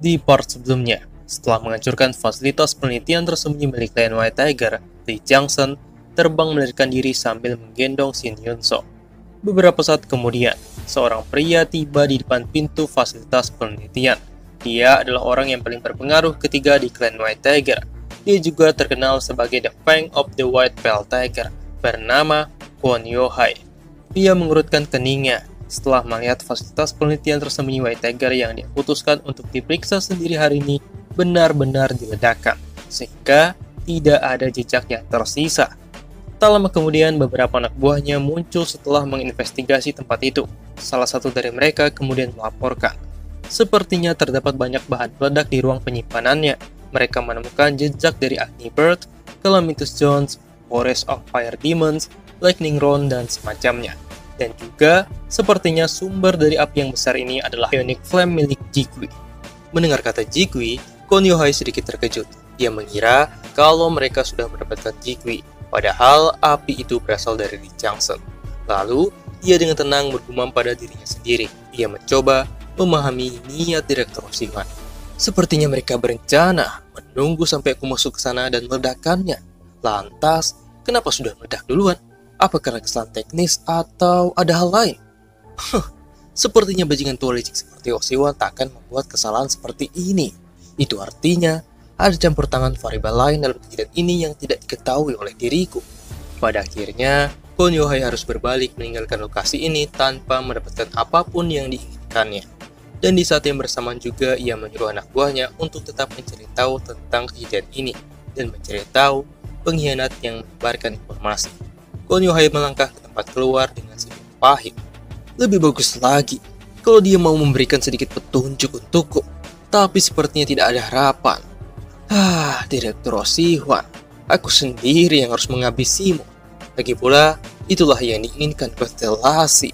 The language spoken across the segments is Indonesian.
Di part sebelumnya, setelah menghancurkan fasilitas penelitian tersembunyi milik Lion White Tiger, Lee Chang-sen terbang melarikan diri sambil menggendong Shin Yun-so. Beberapa saat kemudian, seorang pria tiba di depan pintu fasilitas penelitian. Dia adalah orang yang paling berpengaruh ketiga di klan White Tiger. Dia juga terkenal sebagai The Fang of the White Pearl Tiger, bernama Kwon Yo-hai. Dia mengurutkan keningnya setelah melihat fasilitas penelitian tersembunyi White Tiger yang dia putuskan untuk diperiksa sendiri hari ini benar-benar diledakkan, sehingga tidak ada jejak yang tersisa. Tak lama kemudian, beberapa anak buahnya muncul setelah menginvestigasi tempat itu. Salah satu dari mereka kemudian melaporkan, sepertinya terdapat banyak bahan peledak di ruang penyimpanannya. Mereka menemukan jejak dari Agni Bird, Calamitous Jones, Forest of Fire Demons, Lightning Rod, dan semacamnya. Dan juga, sepertinya sumber dari api yang besar ini adalah Ionic Flame milik Jigui. Mendengar kata Jigui, Kwon Yo-hai sedikit terkejut. Dia mengira kalau mereka sudah mendapatkan Jigui, padahal api itu berasal dari Lee Chang-sen. Lalu, ia dengan tenang bergumam pada dirinya sendiri. Ia mencoba memahami niat Direktur Osiwan. Sepertinya mereka berencana menunggu sampai aku masuk ke sana dan meledakkannya. Lantas, kenapa sudah meledak duluan? Apa karena kesalahan teknis atau ada hal lain? Sepertinya bajingan tua licik seperti Osiwan tak akan membuat kesalahan seperti ini. Itu artinya ada campur tangan variabel lain dalam kejadian ini yang tidak diketahui oleh diriku. Pada akhirnya, Kwon Yo-hai harus berbalik meninggalkan lokasi ini tanpa mendapatkan apapun yang diinginkannya. Dan di saat yang bersamaan juga ia menyuruh anak buahnya untuk tetap mencari tahu tentang kejadian ini dan mencari tahu pengkhianat yang menyebarkan informasi. Kwon Yo-hai melangkah ke tempat keluar dengan senyum pahit. Lebih bagus lagi kalau dia mau memberikan sedikit petunjuk untukku, tapi sepertinya tidak ada harapan. Direktur Osiwan, aku sendiri yang harus menghabisimu. Lagi pula, itulah yang diinginkan konstelasi.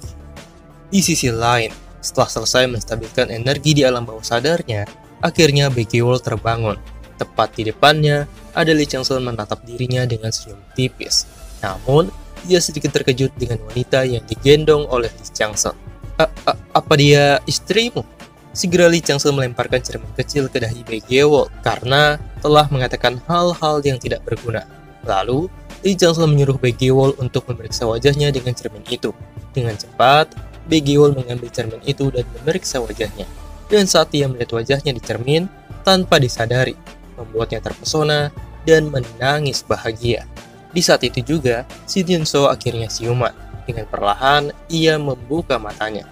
Di sisi lain, setelah selesai menstabilkan energi di alam bawah sadarnya, akhirnya Baekhyul terbangun. Tepat di depannya, ada Lee Chang-sen menatap dirinya dengan senyum tipis. Namun, dia sedikit terkejut dengan wanita yang digendong oleh Lee Chang-sen. Apa dia istrimu? Segera Lee Chang-sen melemparkan cermin kecil ke dahi Baekhyul karena telah mengatakan hal-hal yang tidak berguna. Lalu, Lee Chang-sen menyuruh Baekhyul untuk memeriksa wajahnya dengan cermin itu. Dengan cepat, Baekhyul mengambil cermin itu dan memeriksa wajahnya. Dan saat ia melihat wajahnya di cermin, tanpa disadari, membuatnya terpesona dan menangis bahagia. Di saat itu juga, Shin Yun-so akhirnya siuman. Dengan perlahan, ia membuka matanya.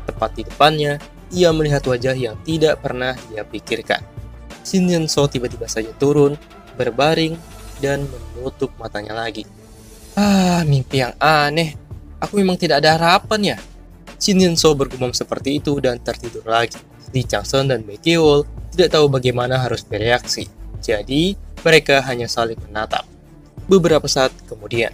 Tepat di depannya, ia melihat wajah yang tidak pernah dia pikirkan. Shin Yun-so tiba-tiba saja turun, berbaring, dan menutup matanya lagi. Mimpi yang aneh. Aku memang tidak ada harapan ya. Shin Yun-so bergumam seperti itu dan tertidur lagi. Lee Chang-sen dan Baekhyul tidak tahu bagaimana harus bereaksi. Jadi, mereka hanya saling menatap. Beberapa saat kemudian,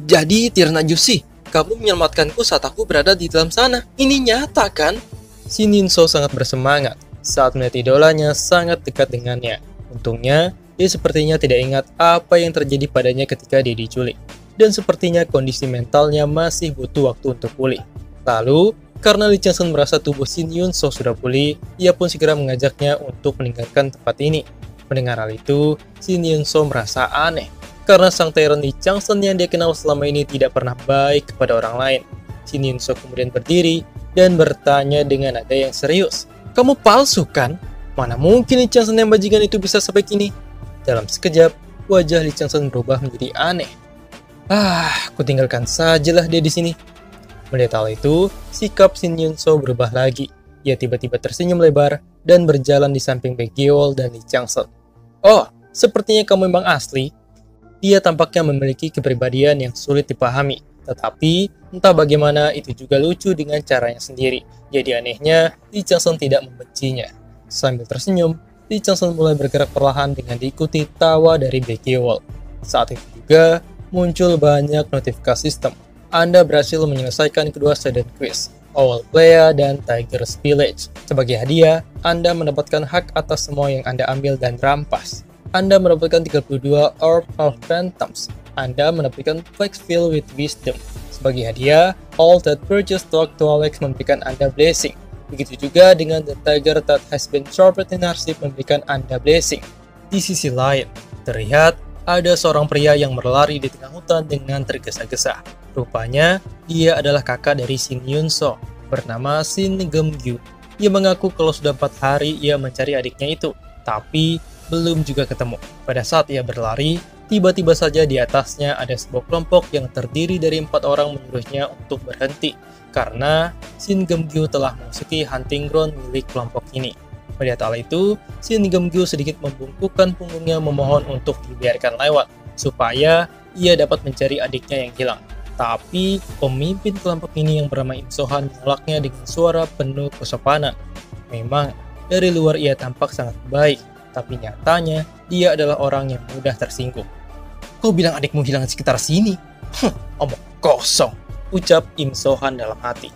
jadi Tirna Jusi, kamu menyelamatkanku saat aku berada di dalam sana. Ini nyata kan? Shin Yun-so sangat bersemangat saat melihat idolanya sangat dekat dengannya. Untungnya, dia sepertinya tidak ingat apa yang terjadi padanya ketika dia diculik. Dan sepertinya kondisi mentalnya masih butuh waktu untuk pulih. Lalu, karena Lee Chang-sen merasa tubuh Shin Yun-so sudah pulih, ia pun segera mengajaknya untuk meninggalkan tempat ini. Mendengar hal itu, Shin Yun-so merasa aneh. Karena sang Tyron Lee Chang-sen yang dia kenal selama ini tidak pernah baik kepada orang lain. Shin Yun-so kemudian berdiri dan bertanya dengan nada yang serius. Kamu palsu kan? Mana mungkin Lee Chang-sen yang bajingan itu bisa sampai kini? Dalam sekejap, wajah Lee Chang-sen berubah menjadi aneh. Aku tinggalkan sajalah dia di sini. Melihat hal itu, sikap Shin Yun-so berubah lagi. Ia tiba-tiba tersenyum lebar dan berjalan di samping Baekhyul dan Lee Chang-sen. Oh, sepertinya kamu memang asli. Dia tampaknya memiliki kepribadian yang sulit dipahami, tetapi entah bagaimana itu juga lucu dengan caranya sendiri. Jadi anehnya, Lee Chang-sen tidak membencinya. Sambil tersenyum, Lee Chang-sen mulai bergerak perlahan dengan diikuti tawa dari Baekhyul. Saat itu juga muncul banyak notifikasi sistem. Anda berhasil menyelesaikan kedua student quiz, Owl Playa dan Tiger's Village. Sebagai hadiah, Anda mendapatkan hak atas semua yang Anda ambil dan rampas. Anda mendapatkan 32 Orb of Phantoms. Anda mendapatkan Flex Fill with Wisdom. Sebagai hadiah, All That Purchase Talk to Alex memberikan Anda blessing. Begitu juga dengan The Tiger That Has Been Sharpened in Hardship memberikan Anda blessing. Di sisi lain, terlihat ada seorang pria yang berlari di tengah hutan dengan tergesa-gesa. Rupanya, dia adalah kakak dari Shin Yun-so, bernama Shin Geum-gyu. Ia mengaku kalau sudah 4 hari ia mencari adiknya itu, tapi belum juga ketemu. Pada saat ia berlari, tiba-tiba saja di atasnya ada sebuah kelompok yang terdiri dari 4 orang menyuruhnya untuk berhenti, karena Shin Geum-gyu telah memasuki hunting ground milik kelompok ini. Melihat hal itu, Shin Geum-gyu sedikit membungkukkan punggungnya memohon untuk dibiarkan lewat, supaya ia dapat mencari adiknya yang hilang. Tapi, pemimpin kelompok ini yang bernama Im So-han menolaknya dengan suara penuh kesopanan. Memang, dari luar ia tampak sangat baik, tapi nyatanya dia adalah orang yang mudah tersinggung. "Kau bilang adikmu hilang di sekitar sini?" Omong kosong, ucap Im So-han dalam hati.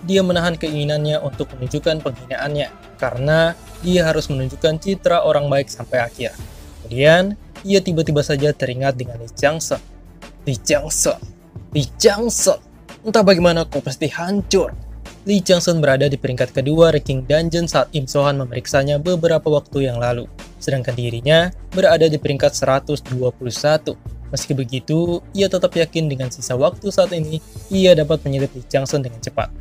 Dia menahan keinginannya untuk menunjukkan penghinaannya, karena dia harus menunjukkan citra orang baik sampai akhir. Kemudian, ia tiba-tiba saja teringat dengan Lee Chang-seon. Lee Chang-seon, entah bagaimana kau pasti hancur. Lee Chang-seon berada di peringkat kedua ranking dungeon saat Im So-han memeriksanya beberapa waktu yang lalu, sedangkan dirinya berada di peringkat 121. Meski begitu, ia tetap yakin dengan sisa waktu saat ini, ia dapat menyelip Lee Chang-seon dengan cepat.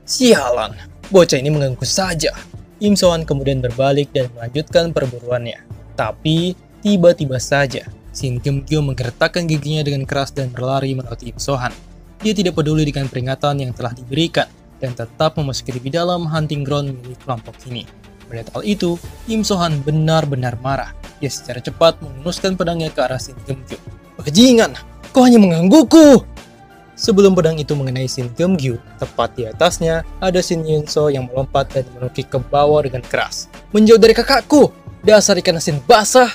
Sialan, bocah ini mengganggu saja. Im So-han kemudian berbalik dan melanjutkan perburuannya. Tapi, tiba-tiba saja, Shin Geum-gyu menggertakkan giginya dengan keras dan berlari melewati Im So-han. Dia tidak peduli dengan peringatan yang telah diberikan, dan tetap memasuki lebih dalam hunting ground milik kelompok ini. Melihat hal itu, Im So-han benar-benar marah. Dia secara cepat menghunuskan pedangnya ke arah Shin Geum-gyu. "Bajingan, kau hanya menggangguku!" Sebelum pedang itu mengenai Shin Geum-gyu, tepat di atasnya ada Shin Yun-so yang melompat dan menukik ke bawah dengan keras. "Menjauh dari kakakku, dasar ikan asin basah!"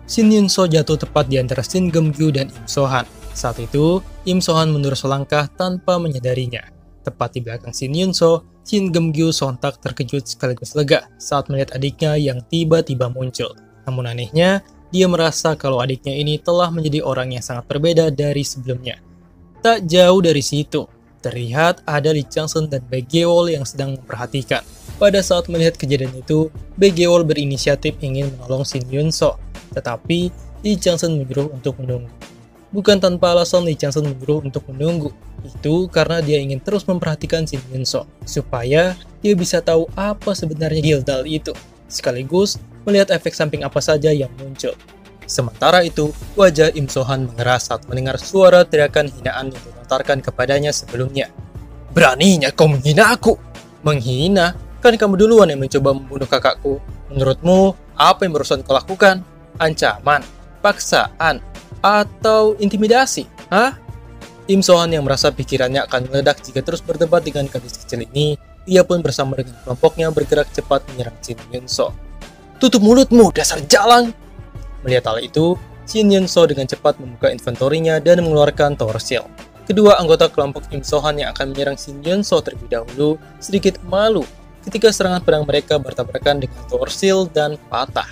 Shin Yun-so jatuh tepat di antara Shin Geum-gyu dan Im So-han. Saat itu, Im So-han mundur selangkah tanpa menyadarinya. Tepat di belakang Shin Yun-so, Shin Geum-gyu sontak terkejut sekaligus lega saat melihat adiknya yang tiba-tiba muncul. Namun anehnya, dia merasa kalau adiknya ini telah menjadi orang yang sangat berbeda dari sebelumnya. Tak jauh dari situ, terlihat ada Lee Chang-seon dan Baek Geol yang sedang memperhatikan. Pada saat melihat kejadian itu, Baek Geol berinisiatif ingin menolong Shin Yun-so, tetapi Lee Chang-seon menyuruh untuk menunggu. Bukan tanpa alasan Lee Chang-seon menyuruh untuk menunggu, itu karena dia ingin terus memperhatikan Shin Yun-so, supaya dia bisa tahu apa sebenarnya Gildal itu, sekaligus melihat efek samping apa saja yang muncul. Sementara itu, wajah Im So-han mengeras saat mendengar suara teriakan hinaan yang dilontarkan kepadanya sebelumnya. "Beraninya kau menghina aku!" "Menghina? Kan kamu duluan yang mencoba membunuh kakakku. Menurutmu, apa yang barusan kau lakukan? Ancaman? Paksaan? Atau intimidasi? Hah?" Im So-han yang merasa pikirannya akan meledak jika terus berdebat dengan gadis kecil ini, ia pun bersama dengan kelompoknya bergerak cepat menyerang Shin Yun-so. "Tutup mulutmu, dasar jalang!" Melihat hal itu, Shin Yun-so dengan cepat membuka inventorinya dan mengeluarkan Tower Shield. Kedua anggota kelompok Im So-han yang akan menyerang Shin Yun-so terlebih dahulu sedikit malu ketika serangan pedang mereka bertabrakan dengan Tower Shield dan patah.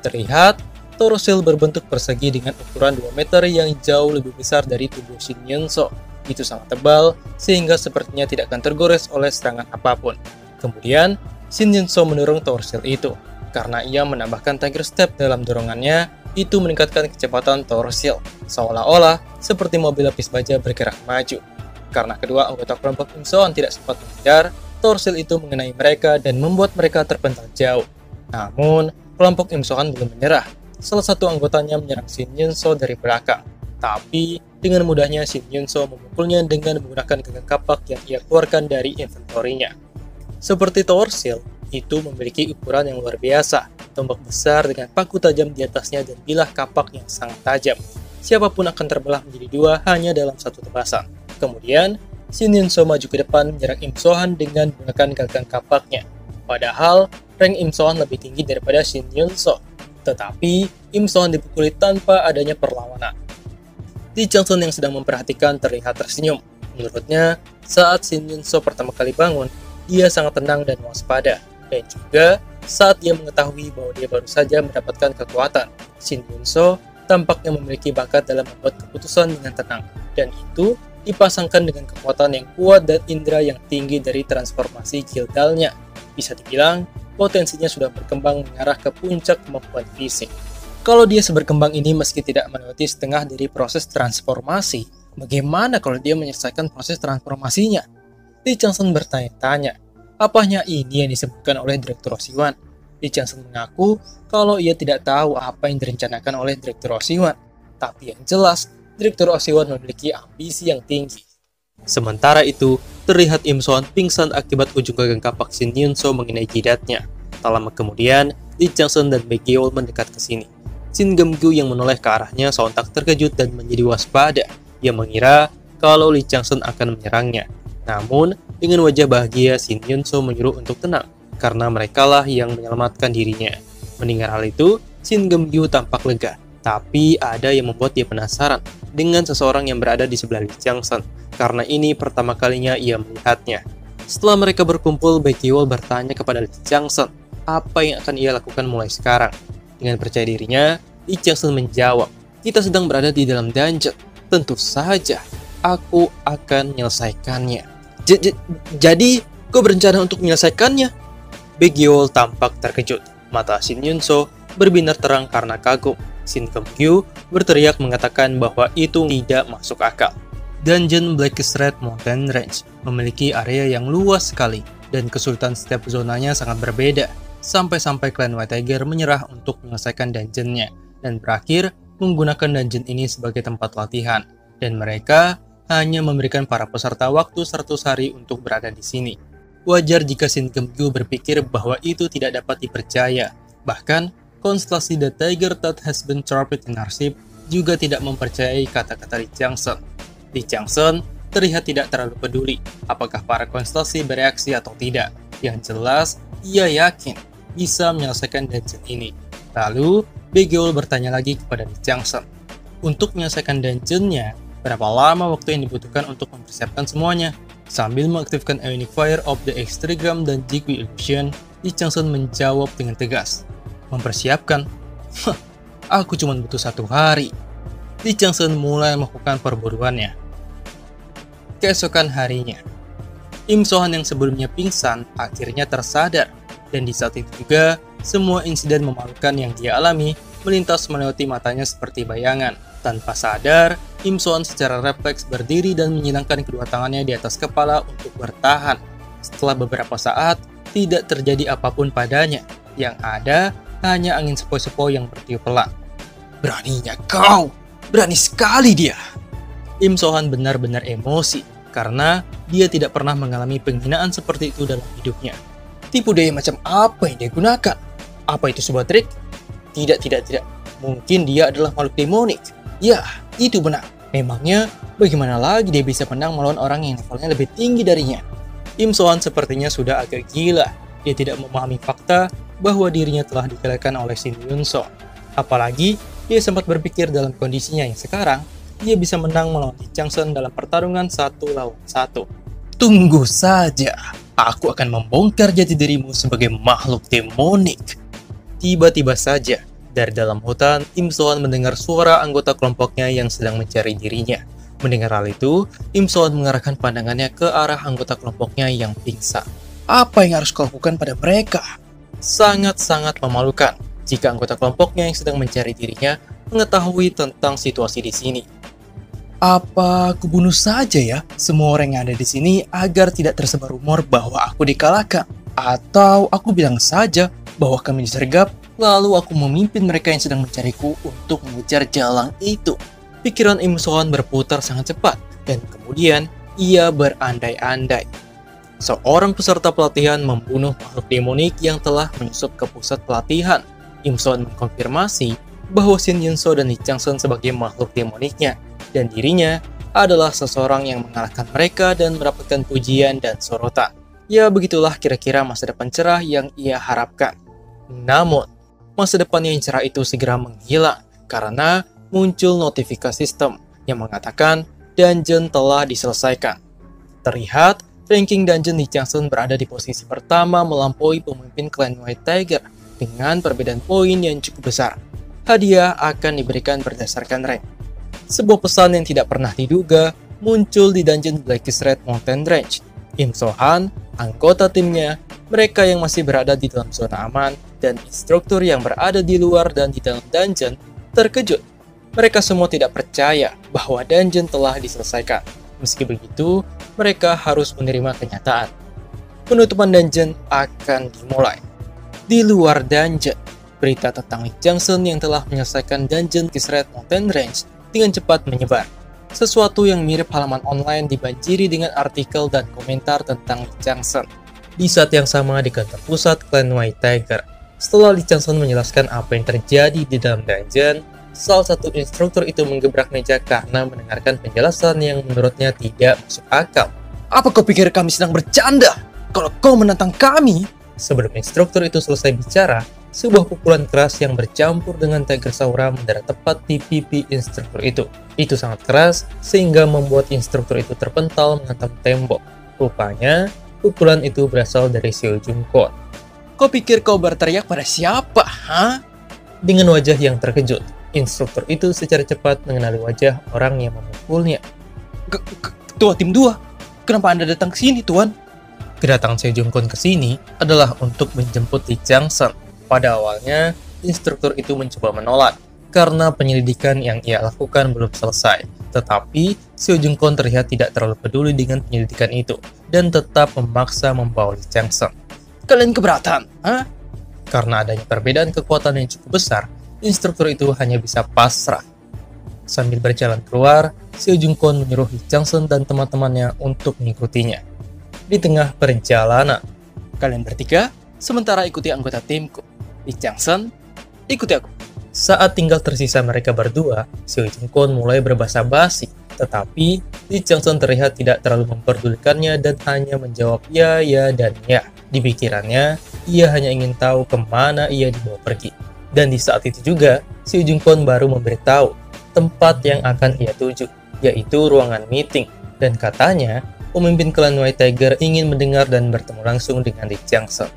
Terlihat, Tower Shield berbentuk persegi dengan ukuran 2 meter yang jauh lebih besar dari tubuh Shin Yun-so. Itu sangat tebal, sehingga sepertinya tidak akan tergores oleh serangan apapun. Kemudian, Shin Yun-so mendorong Tower Shield itu. Karena ia menambahkan Tiger Step dalam dorongannya, itu meningkatkan kecepatan Tower Shield, seolah-olah seperti mobil lapis baja bergerak maju. Karena kedua anggota kelompok Im So-han tidak sempat menghindar, Tower Shield itu mengenai mereka dan membuat mereka terpental jauh. Namun, kelompok Im So-han belum menyerah. Salah satu anggotanya menyerang Shin Yun-so dari belakang. Tapi, dengan mudahnya Shin Yun-so memukulnya dengan menggunakan gagang kapak yang ia keluarkan dari inventorinya. Seperti Tower Shield, itu memiliki ukuran yang luar biasa, tombak besar dengan paku tajam di atasnya dan bilah kapak yang sangat tajam. Siapapun akan terbelah menjadi dua hanya dalam satu tebasan. Kemudian, Shin Yun-so maju ke depan menyerang Im So-han dengan menggunakan gagang kapaknya. Padahal, rank Im So-han lebih tinggi daripada Shin Yun-so. Tetapi, Im So-han dipukuli tanpa adanya perlawanan. Lee Chang-seon yang sedang memperhatikan terlihat tersenyum. Menurutnya, saat Shin Yun-so pertama kali bangun, dia sangat tenang dan waspada. Dan juga saat dia mengetahui bahwa dia baru saja mendapatkan kekuatan, Shin Yun-so tampaknya memiliki bakat dalam membuat keputusan dengan tenang, dan itu dipasangkan dengan kekuatan yang kuat dan indera yang tinggi dari transformasi Gildalnya. Bisa dibilang, potensinya sudah berkembang mengarah ke puncak kemampuan fisik. Kalau dia seberkembang ini meski tidak melewati setengah dari proses transformasi, bagaimana kalau dia menyelesaikan proses transformasinya? Lee Chang-sun bertanya-tanya, apanya ini yang disebutkan oleh Direktur Osiwan? Lee Chang-sun mengaku kalau ia tidak tahu apa yang direncanakan oleh Direktur Osiwan. Tapi yang jelas, Direktur Osiwan memiliki ambisi yang tinggi. Sementara itu, terlihat Im So-han pingsan akibat ujung gagang kapak Shin Yun-so mengenai jidatnya. Tak lama kemudian, Lee Chang-sun dan Baek Gye-ol mendekat ke sini. Shin Geum-gyu yang menoleh ke arahnya sontak terkejut dan menjadi waspada. Ia mengira kalau Lee Chang-sun akan menyerangnya. Namun, dengan wajah bahagia, Shin Yun-so menyuruh untuk tenang, karena merekalah yang menyelamatkan dirinya. Mendengar hal itu, Shin Geum-gyu tampak lega. Tapi ada yang membuat dia penasaran dengan seseorang yang berada di sebelah Lee Chang-sun, karena ini pertama kalinya ia melihatnya. Setelah mereka berkumpul, Baek Gye-ol bertanya kepada Lee Chang-sun apa yang akan ia lakukan mulai sekarang. Dengan percaya dirinya, Lee Chang-sun menjawab, "Kita sedang berada di dalam dungeon. Tentu saja, aku akan menyelesaikannya." Jadi, kau berencana untuk menyelesaikannya? Baek Gye-ol tampak terkejut. Mata Shin Yun-so berbinar terang karena kagum. Shin Geum-gyu berteriak mengatakan bahwa itu tidak masuk akal. Dungeon Blackest Red Mountain Range memiliki area yang luas sekali, dan kesulitan setiap zonanya sangat berbeda. Sampai-sampai klan White Tiger menyerah untuk menyelesaikan dungeonnya, dan berakhir menggunakan dungeon ini sebagai tempat latihan. Dan mereka hanya memberikan para peserta waktu 100 hari untuk berada di sini. Wajar jika Shin Geum-gyu berpikir bahwa itu tidak dapat dipercaya. Bahkan, konstelasi The Tiger That Has Been Trapped in Our Ship juga tidak mempercayai kata-kata Lee Chang-sun. Lee Chang-sun terlihat tidak terlalu peduli apakah para konstelasi bereaksi atau tidak. Yang jelas, ia yakin bisa menyelesaikan dungeon ini. Lalu, Baek Gye-ol bertanya lagi kepada Lee Chang-sun. Untuk menyelesaikan dungeonnya, berapa lama waktu yang dibutuhkan untuk mempersiapkan semuanya? Sambil mengaktifkan Ionic Fire of the X-Trigram dan Jigui Illusion, Lee Chang-sun menjawab dengan tegas. Mempersiapkan? Aku cuma butuh 1 hari. Lee Chang-sun mulai melakukan perburuannya. Keesokan harinya, Im So-han yang sebelumnya pingsan akhirnya tersadar, dan di saat itu juga semua insiden memalukan yang dia alami melintas melewati matanya seperti bayangan. Tanpa sadar, Im So-han secara refleks berdiri dan menyilangkan kedua tangannya di atas kepala untuk bertahan. Setelah beberapa saat, tidak terjadi apapun padanya. Yang ada hanya angin sepoi-sepoi yang bertiup pelan. Beraninya kau! Berani sekali dia! Im So-han benar-benar emosi karena dia tidak pernah mengalami penghinaan seperti itu dalam hidupnya. Tipu daya macam apa yang dia gunakan? Apa itu sebuah trik? Tidak. Mungkin dia adalah makhluk demonik. Ya, itu benar. Memangnya bagaimana lagi dia bisa menang melawan orang yang levelnya lebih tinggi darinya? Im So-han sepertinya sudah agak gila. Dia tidak memahami fakta bahwa dirinya telah dikalahkan oleh Shin Yun-so. Apalagi, dia sempat berpikir dalam kondisinya yang sekarang, dia bisa menang melawan Lee Chang-sun dalam pertarungan 1 lawan 1. Tunggu saja, aku akan membongkar jati dirimu sebagai makhluk demonik. Tiba-tiba saja, dari dalam hutan, Im So-han mendengar suara anggota kelompoknya yang sedang mencari dirinya. Mendengar hal itu, Im So-han mengarahkan pandangannya ke arah anggota kelompoknya yang pingsan. Apa yang harus kau lakukan pada mereka? Sangat-sangat memalukan jika anggota kelompoknya yang sedang mencari dirinya mengetahui tentang situasi di sini. Apa aku bunuh saja ya semua orang yang ada di sini agar tidak tersebar rumor bahwa aku dikalahkan? Atau aku bilang saja bahwa kami disergap, lalu aku memimpin mereka yang sedang mencariku untuk mengejar jalang itu? Pikiran Im So-han berputar sangat cepat, dan kemudian ia berandai-andai. Seorang peserta pelatihan membunuh makhluk demonik yang telah menyusup ke pusat pelatihan. Im So-han mengkonfirmasi bahwa Shin Yun-so dan Lee Chang-sun sebagai makhluk demoniknya, dan dirinya adalah seseorang yang mengalahkan mereka dan mendapatkan pujian dan sorotan. Ya, begitulah kira-kira masa depan cerah yang ia harapkan. Namun, masa depan yang cerah itu segera menghilang karena muncul notifikasi sistem yang mengatakan dungeon telah diselesaikan. Terlihat, ranking dungeon Lee Chang-sun berada di posisi pertama melampaui pemimpin klan White Tiger dengan perbedaan poin yang cukup besar. Hadiah akan diberikan berdasarkan rank. Sebuah pesan yang tidak pernah diduga muncul di dungeon Blackest Red Mountain Range. Im So-han, anggota timnya, Mereka yang masih berada di dalam zona aman dan instruktur yang berada di luar dan di dalam dungeon terkejut. Mereka semua tidak percaya bahwa dungeon telah diselesaikan. Meski begitu, mereka harus menerima kenyataan. Penutupan dungeon akan dimulai. Di luar dungeon, berita tentang Lee Chang-seon yang telah menyelesaikan dungeon Kisret Mountain Range dengan cepat menyebar. Sesuatu yang mirip halaman online dibanjiri dengan artikel dan komentar tentang Lee Chang-seon. Di saat yang sama di kantor pusat klan White Tiger, setelah Lee Chang-seon menjelaskan apa yang terjadi di dalam dungeon, salah satu instruktur itu menggebrak meja karena mendengarkan penjelasan yang menurutnya tidak masuk akal. Apa kau pikir kami sedang bercanda? Kalau kau menantang kami? Sebelum instruktur itu selesai bicara, sebuah pukulan keras yang bercampur dengan Tiger Saura mendarat tepat di pipi instruktur itu. Itu sangat keras sehingga membuat instruktur itu terpental menghantam tembok. Rupanya, pukulan itu berasal dari Seo Jung Kwon. Kau pikir kau berteriak pada siapa, ha? Dengan wajah yang terkejut, instruktur itu secara cepat mengenali wajah orang yang memukulnya. Ketua tim 2, kenapa Anda datang ke sini, Tuan? Kedatangan Seo Jung Kwon ke sini adalah untuk menjemput Lee Chang-seon. Pada awalnya, instruktur itu mencoba menolak karena penyelidikan yang ia lakukan belum selesai. Tetapi, Seo Jung Kwon terlihat tidak terlalu peduli dengan penyelidikan itu dan tetap memaksa membawa Lee Chang-seon. Kalian keberatan, ha? Karena adanya perbedaan kekuatan yang cukup besar, instruktur itu hanya bisa pasrah. Sambil berjalan keluar, Seo Jung Kwon menyuruh Lee Chang-seon dan teman-temannya untuk mengikutinya. Di tengah perjalanan, kalian bertiga sementara ikuti anggota timku. Lee Chang-seon, ikuti aku. Saat tinggal tersisa mereka berdua, Seo Jung Kwon mulai berbahasa basi, tetapi Lee Chang-seon terlihat tidak terlalu memperdulikannya dan hanya menjawab ya, dan ya. Di pikirannya, ia hanya ingin tahu kemana ia dibawa pergi. Dan di saat itu juga, Seo Jung Kwon baru memberitahu tempat yang akan ia tuju, yaitu ruangan meeting. Dan katanya, pemimpin klan White Tiger ingin mendengar dan bertemu langsung dengan Lee Chang-seon.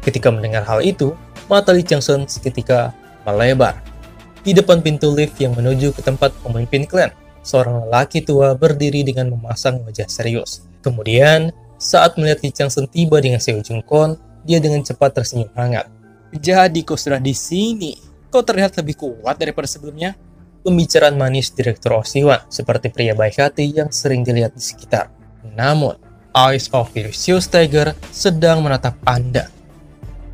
Ketika mendengar hal itu, mata Lee Chang-seon seketika melebar. Di depan pintu lift yang menuju ke tempat pemimpin klan, seorang lelaki tua berdiri dengan memasang wajah serius. Kemudian, saat melihat Lee Chang-seon tiba dengan Seo Jung Kwon, dia dengan cepat tersenyum hangat. Jadi kau sudah di sini. Kau terlihat lebih kuat daripada sebelumnya. Pembicaraan manis Direktur Oh Si-hwan seperti pria baik hati yang sering dilihat di sekitar. Namun, Eyes of Vicious Tiger sedang menatap Anda.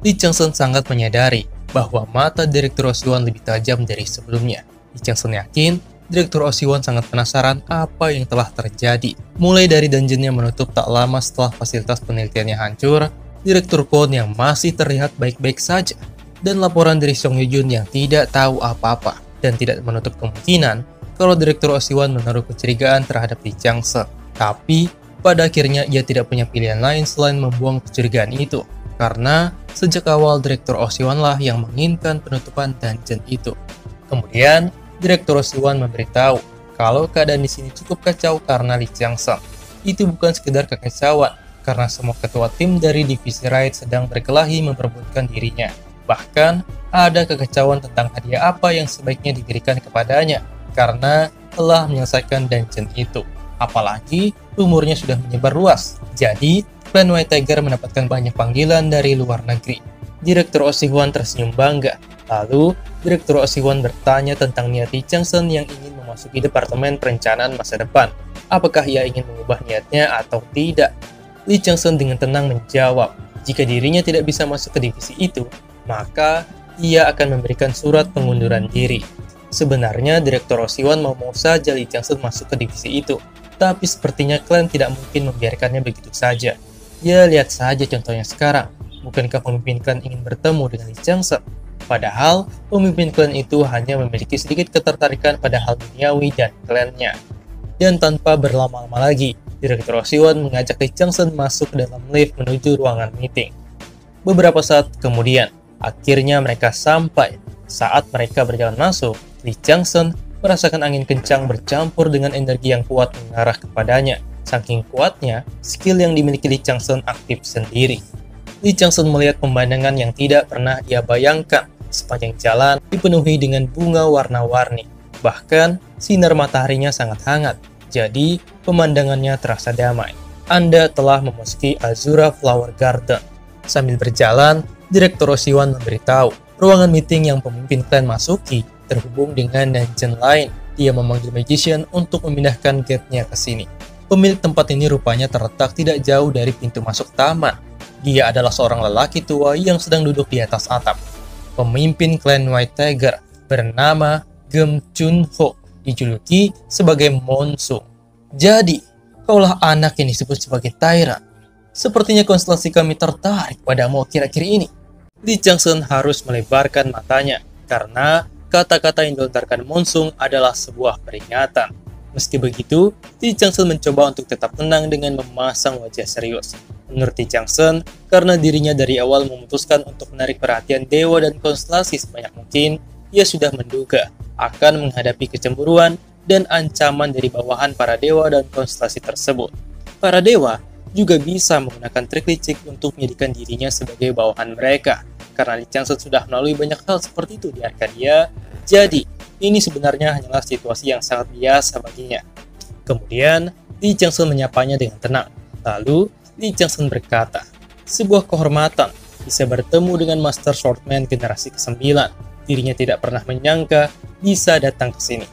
Lee Chang-seon sangat menyadari bahwa mata Direktur Oh Si-hwan lebih tajam dari sebelumnya. Lee Chang-seon yakin Direktur Oh Si-hwan sangat penasaran apa yang telah terjadi. Mulai dari dungeonnya menutup tak lama setelah fasilitas penelitiannya hancur, Direktur Kwon yang masih terlihat baik-baik saja, dan laporan dari Song Hye-jun yang tidak tahu apa-apa, dan tidak menutup kemungkinan kalau Direktur Oh Si-hwan menaruh kecurigaan terhadap Lee Chang-seon. Tapi, pada akhirnya ia tidak punya pilihan lain selain membuang kecurigaan itu. Karena sejak awal Direktur Oh Si-hwan lah yang menginginkan penutupan dungeon itu. Kemudian, Direktur Oh Si-hwan memberitahu kalau keadaan di sini cukup kacau karena Lee Chang-seon. Itu bukan sekedar kekacauan, karena semua ketua tim dari divisi Raid sedang berkelahi memperebutkan dirinya. Bahkan, ada kekacauan tentang hadiah apa yang sebaiknya diberikan kepadanya, karena telah menyelesaikan dungeon itu. Apalagi, rumornya sudah menyebar luas. Jadi, klan White Tiger mendapatkan banyak panggilan dari luar negeri. Direktur Oh Si-hwan tersenyum bangga. Lalu, Direktur Oh Si-hwan bertanya tentang niat Lee Chang-seon yang ingin memasuki Departemen Perencanaan Masa Depan. Apakah ia ingin mengubah niatnya atau tidak? Lee Chang-seon dengan tenang menjawab, jika dirinya tidak bisa masuk ke divisi itu, maka ia akan memberikan surat pengunduran diri. Sebenarnya, Direktur Oh Si-hwan mau saja Lee Chang-seon masuk ke divisi itu, tapi sepertinya klan tidak mungkin membiarkannya begitu saja. Ya, lihat saja contohnya sekarang. Bukankah pemimpin klan ingin bertemu dengan Lee Chang-seon? Padahal, pemimpin klan itu hanya memiliki sedikit ketertarikan pada hal duniawi dan klannya. Dan tanpa berlama-lama lagi, Direktur Oh Si-hwan mengajak Lee Chang-seon masuk ke dalam lift menuju ruangan meeting. Beberapa saat kemudian, akhirnya mereka sampai. Saat mereka berjalan masuk, Lee Chang-seon merasakan angin kencang bercampur dengan energi yang kuat mengarah kepadanya. Saking kuatnya, skill yang dimiliki Lee Chang-seon aktif sendiri. Lee Chang-seon melihat pemandangan yang tidak pernah ia bayangkan. Sepanjang jalan dipenuhi dengan bunga warna-warni. Bahkan, sinar mataharinya sangat hangat. Jadi, pemandangannya terasa damai. Anda telah memasuki Azura Flower Garden. Sambil berjalan, Direktur Osiwan memberitahu ruangan meeting yang pemimpin klan masuki terhubung dengan dungeon lain. Dia memanggil magician untuk memindahkan gate-nya ke sini. Pemilik tempat ini rupanya terletak tidak jauh dari pintu masuk taman. Dia adalah seorang lelaki tua yang sedang duduk di atas atap. Pemimpin klan White Tiger bernama Gem Chun Ho, dijuluki sebagai Monsung. Jadi, kaulah anak yang disebut sebagai Tyrant. Sepertinya konstelasi kami tertarik padamu akhir-akhir ini. Li Changsen harus melebarkan matanya karena kata-kata yang dilontarkan Monsung adalah sebuah peringatan. Meski begitu, Li Changsen mencoba untuk tetap tenang dengan memasang wajah serius. Menurut Li Changsen, karena dirinya dari awal memutuskan untuk menarik perhatian dewa dan konstelasi sebanyak mungkin, ia sudah menduga akan menghadapi kecemburuan dan ancaman dari bawahan para dewa dan konstelasi tersebut. Para dewa juga bisa menggunakan trik licik untuk menjadikan dirinya sebagai bawahan mereka. Karena Li Changsen sudah melalui banyak hal seperti itu di Arcadia, jadi ini sebenarnya hanyalah situasi yang sangat biasa baginya. Kemudian, Li Changsen menyapanya dengan tenang. Lalu, Li Changsen berkata, sebuah kehormatan bisa bertemu dengan Master Swordman generasi ke-9. Dirinya tidak pernah menyangka bisa datang ke sini.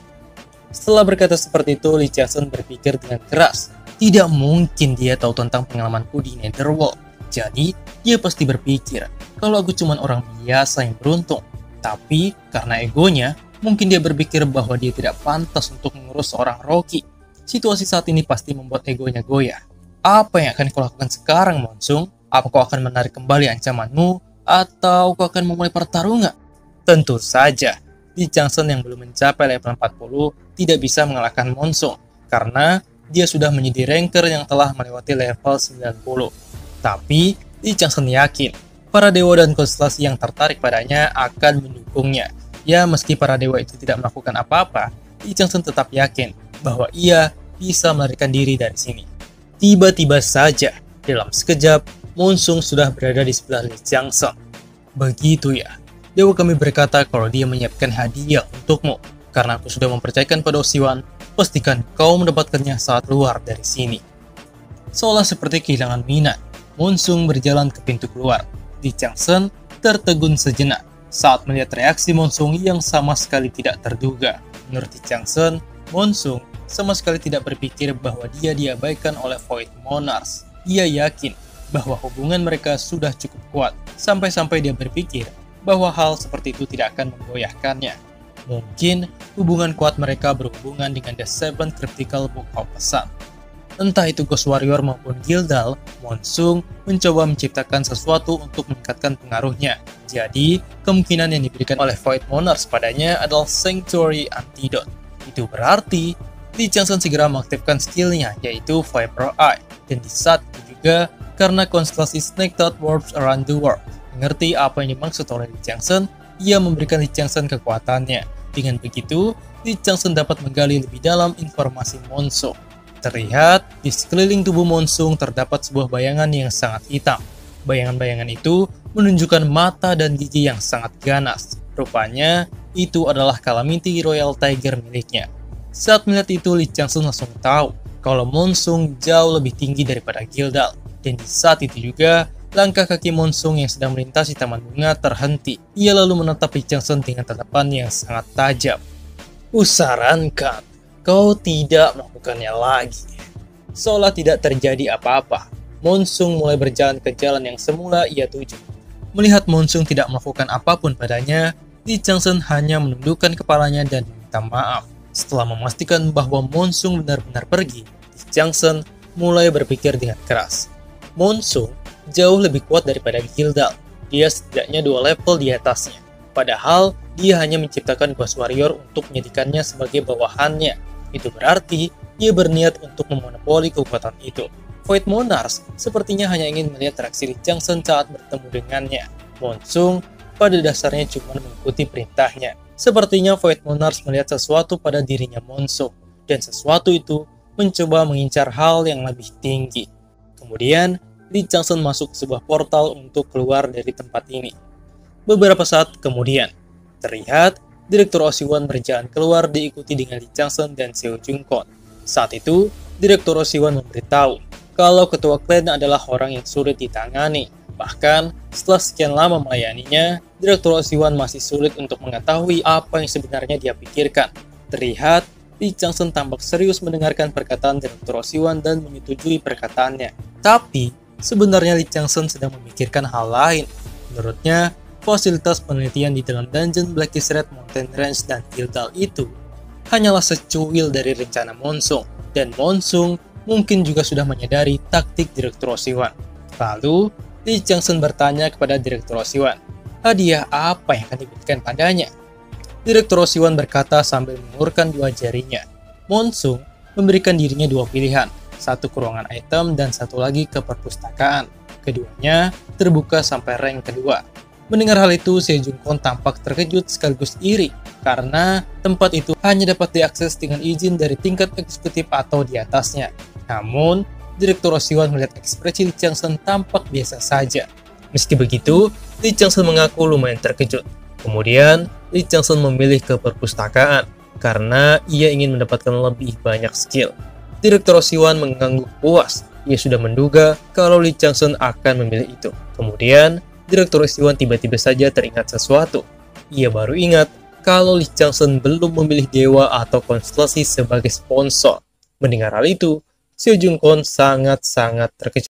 Setelah berkata seperti itu, Li Changsen berpikir dengan keras. Tidak mungkin dia tahu tentang pengalamanku di Netherworld. Jadi, dia pasti berpikir kalau aku cuma orang biasa yang beruntung. Tapi, karena egonya, mungkin dia berpikir bahwa dia tidak pantas untuk mengurus seorang Rocky. Situasi saat ini pasti membuat egonya goyah. Apa yang akan kau lakukan sekarang, Monsung? Apa kau akan menarik kembali ancamanmu? Atau kau akan memulai pertarungan? Tentu saja, Li Changsen yang belum mencapai level 40 tidak bisa mengalahkan Monsung. Karena dia sudah menjadi ranker yang telah melewati level 90. Tapi, Li Changsen yakin para dewa dan konstelasi yang tertarik padanya akan mendukungnya. Ya, meski para dewa itu tidak melakukan apa-apa, Li Changsen tetap yakin bahwa ia bisa melarikan diri dari sini. Tiba-tiba saja, dalam sekejap, Monsung sudah berada di sebelah Li Changsen. Begitu ya, dewa kami berkata kalau dia menyiapkan hadiah untukmu. Karena aku sudah mempercayakan pada Osiwan, pastikan kau mendapatkannya saat keluar dari sini. Seolah seperti kehilangan minat, Monsung berjalan ke pintu keluar. Li Changsen tertegun sejenak saat melihat reaksi Monsung yang sama sekali tidak terduga. Menurut Li Changsen, Monsung sama sekali tidak berpikir bahwa dia diabaikan oleh Void Monarchs. Ia yakin bahwa hubungan mereka sudah cukup kuat, sampai-sampai dia berpikir bahwa hal seperti itu tidak akan menggoyahkannya. Mungkin hubungan kuat mereka berhubungan dengan The Seven Cryptical Book of Pesan. Entah itu Ghost Warrior maupun Gildal, Monsung mencoba menciptakan sesuatu untuk meningkatkan pengaruhnya. Jadi, kemungkinan yang diberikan oleh Void Monarchs padanya adalah Sanctuary Antidote. Itu berarti, Li Changsen segera mengaktifkan skillnya, yaitu Viper Eye. Dan di saat itu juga, karena konstelasi Snake Tooth Warps Around the World, mengerti apa yang dimaksud oleh Li Changsen, ia memberikan Li Changsen kekuatannya. Dengan begitu, Li Changsen dapat menggali lebih dalam informasi Monsung. Terlihat di sekeliling tubuh Monsung terdapat sebuah bayangan yang sangat hitam. Bayangan-bayangan itu menunjukkan mata dan gigi yang sangat ganas. Rupanya, itu adalah Calamity Royal Tiger miliknya. Saat melihat itu, Li Changsen langsung tahu kalau Monsung jauh lebih tinggi daripada Gildal. Dan di saat itu juga, langkah kaki Monsung yang sedang melintasi taman bunga terhenti. Ia lalu menatap Li Changsen dengan tatapan yang sangat tajam. Kusarankan, kau tidak melakukannya lagi. Seolah tidak terjadi apa-apa, Monsung mulai berjalan ke jalan yang semula ia tuju. Melihat Monsung tidak melakukan apapun padanya, Li Changsen hanya menundukkan kepalanya dan meminta maaf. Setelah memastikan bahwa Monsung benar-benar pergi, Li Changsen mulai berpikir dengan keras. Monsung jauh lebih kuat daripada Gildal. Dia setidaknya 2 level di atasnya. Padahal, dia hanya menciptakan Ghost Warrior untuk menjadikannya sebagai bawahannya. Itu berarti, dia berniat untuk memonopoli kekuatan itu. Void Monarchs sepertinya hanya ingin melihat reaksi Li Changsen saat bertemu dengannya. Monsung pada dasarnya cuma mengikuti perintahnya. Sepertinya Void Monarchs melihat sesuatu pada dirinya Monsung. Dan sesuatu itu mencoba mengincar hal yang lebih tinggi. Kemudian, Li Changsen masuk ke sebuah portal untuk keluar dari tempat ini. Beberapa saat kemudian, terlihat Direktur Osiwan berjalan keluar diikuti dengan Li Changsen dan Seo Jungkon. Saat itu, Direktur Osiwan memberitahu kalau ketua klan adalah orang yang sulit ditangani. Bahkan, setelah sekian lama melayaninya, Direktur Oziwan masih sulit untuk mengetahui apa yang sebenarnya dia pikirkan. Terlihat, Lee Chang-sen tampak serius mendengarkan perkataan Direktur Oziwan dan menyetujui perkataannya. Tapi, sebenarnya Lee Chang-sen sedang memikirkan hal lain. Menurutnya, fasilitas penelitian di dalam dungeon Blackest Red Mountain Range dan Gildal itu hanyalah secuil dari rencana Monsung, dan Monsung mungkin juga sudah menyadari taktik Direktur Oziwan. Lalu, Lee Chang-sen bertanya kepada Direktur Oziwan, hadiah apa yang akan diberikan padanya? Direktur Oziwan berkata sambil mengulurkan dua jarinya. Monsung memberikan dirinya dua pilihan, satu ke ruangan item dan satu lagi ke perpustakaan. Keduanya terbuka sampai rank kedua. Mendengar hal itu, Se Jung Kon tampak terkejut sekaligus iri, karena tempat itu hanya dapat diakses dengan izin dari tingkat eksekutif atau di atasnya. Namun, Direktur Oziwan melihat ekspresi Lee Chang-sen tampak biasa saja. Meski begitu, Lee Chang-sen mengaku lumayan terkejut. Kemudian, Lee Chang-sen memilih ke perpustakaan, karena ia ingin mendapatkan lebih banyak skill. Direktur Oziwan mengangguk puas. Ia sudah menduga kalau Lee Chang-sen akan memilih itu. Kemudian, Direktur Oziwan tiba-tiba saja teringat sesuatu. Ia baru ingat kalau Lee Chang-sen belum memilih dewa atau konstelasi sebagai sponsor. Mendengar hal itu, Se Jung Kon sangat-sangat terkejut.